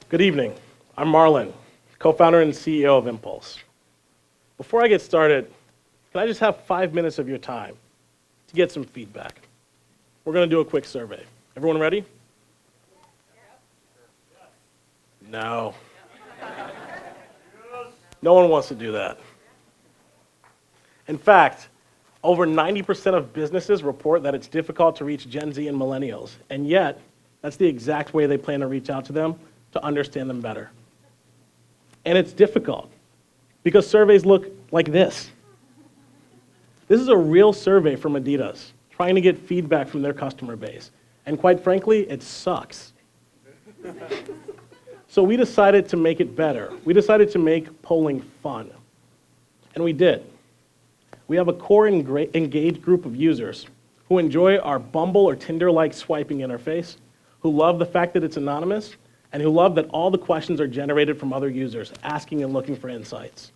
Good evening. I'm Marlon, co-founder and CEO of Impulse. Before I get started, can I just have 5 minutes of your time to get some feedback? We're going to do a quick survey. Everyone ready? No. No one wants to do that. In fact, over 90% of businesses report that it's difficult to reach Gen Z and millennials, and yet that's the exact way they plan to reach out to them to understand them better. And it's difficult because surveys look like this. This is a real survey from Adidas trying to get feedback from their customer base. And quite frankly, it sucks. So we decided to make it better. We decided to make polling fun. And we did. We have a core engaged group of users who enjoy our Bumble or Tinder-like swiping interface, who love the fact that it's anonymous, and who love that all the questions are generated from other users asking and looking for insights.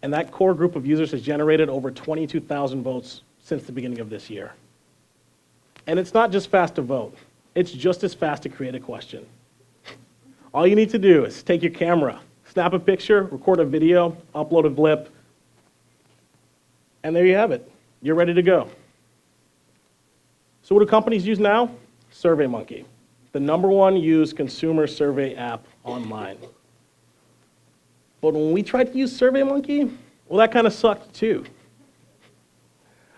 And that core group of users has generated over 22,000 votes since the beginning of this year. And it's not just fast to vote. It's just as fast to create a question. All you need to do is take your camera, snap a picture, record a video, upload a blip, and there you have it. You're ready to go. So what do companies use now? SurveyMonkey, the #1 used consumer survey app online. But when we tried to use SurveyMonkey, well, that kind of sucked too.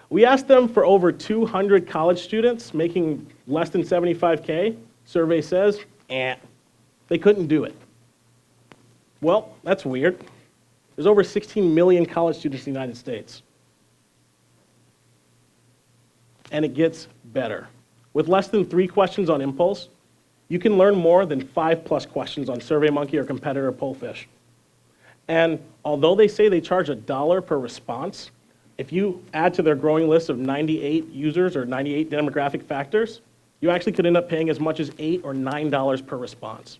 We asked them for over 200 college students making less than 75K. Survey says, they couldn't do it. Well, that's weird. There's over 16 million college students in the United States. And it gets better. With less than 3 questions on Impulse, you can learn more than 5+ questions on SurveyMonkey or competitor Pollfish. And although they say they charge $1 per response, if you add to their growing list of 98 users or 98 demographic factors, you actually could end up paying as much as $8 or $9 per response.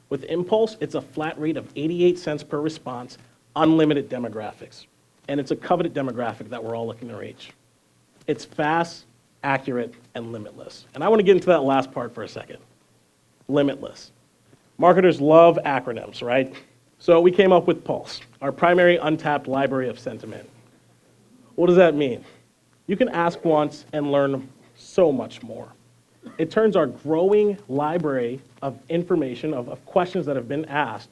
With Impulse, it's a flat rate of 88 cents per response, unlimited demographics. And it's a coveted demographic that we're all looking to reach. It's fast, accurate, and limitless. And I want to get into that last part for a second. Limitless. Marketers love acronyms, right? So we came up with Pulse, our primary untapped library of sentiment. What does that mean? You can ask once and learn so much more. It turns our growing library of information, of questions that have been asked,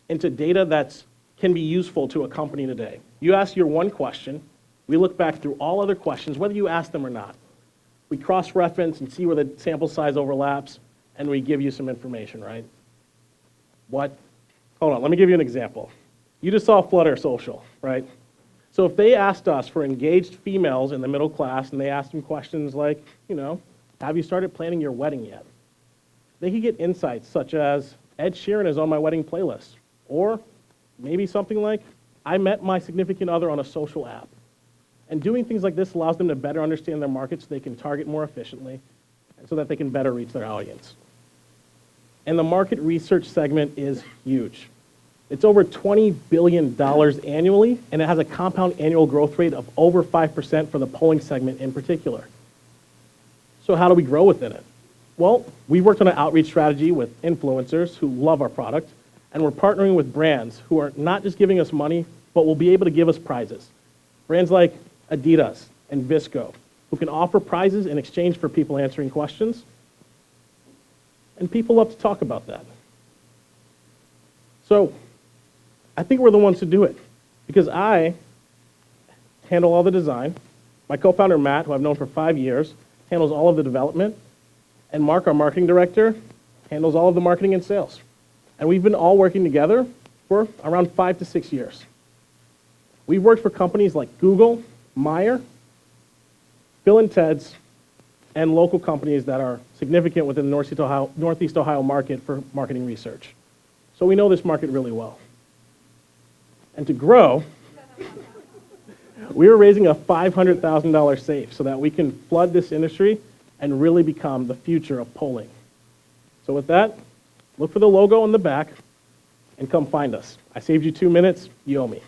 into data that can be useful to a company today. You ask your one question, we look back through all other questions, whether you ask them or not. We cross-reference and see where the sample size overlaps, and we give you some information, right? What? Hold on, let me give you an example. You just saw Flutter Social, right? So if they asked us for engaged females in the middle class, and they asked them questions like, have you started planning your wedding yet? They could get insights such as, Ed Sheeran is on my wedding playlist. Or maybe something like, I met my significant other on a social app. And doing things like this allows them to better understand their market so they can target more efficiently and so that they can better reach their audience. And the market research segment is huge. It's over $20 billion annually, and it has a compound annual growth rate of over 5% for the polling segment in particular. So how do we grow within it? Well, we worked on an outreach strategy with influencers who love our product, and we're partnering with brands who are not just giving us money, but will be able to give us prizes. Brands like Adidas and Visco, who can offer prizes in exchange for people answering questions. And people love to talk about that. So I think we're the ones to do it because I handle all the design. My co-founder, Matt, who I've known for 5 years, handles all of the development. And Mark, our marketing director, handles all of the marketing and sales. And we've been all working together for around 5 to 6 years. We've worked for companies like Google, Meyer, Bill and Ted's, and local companies that are significant within the Northeast Ohio market for marketing research. So we know this market really well. And to grow, we are raising a $500,000 safe so that we can flood this industry and really become the future of polling. So with that, look for the logo on the back and come find us. I saved you 2 minutes, you owe me.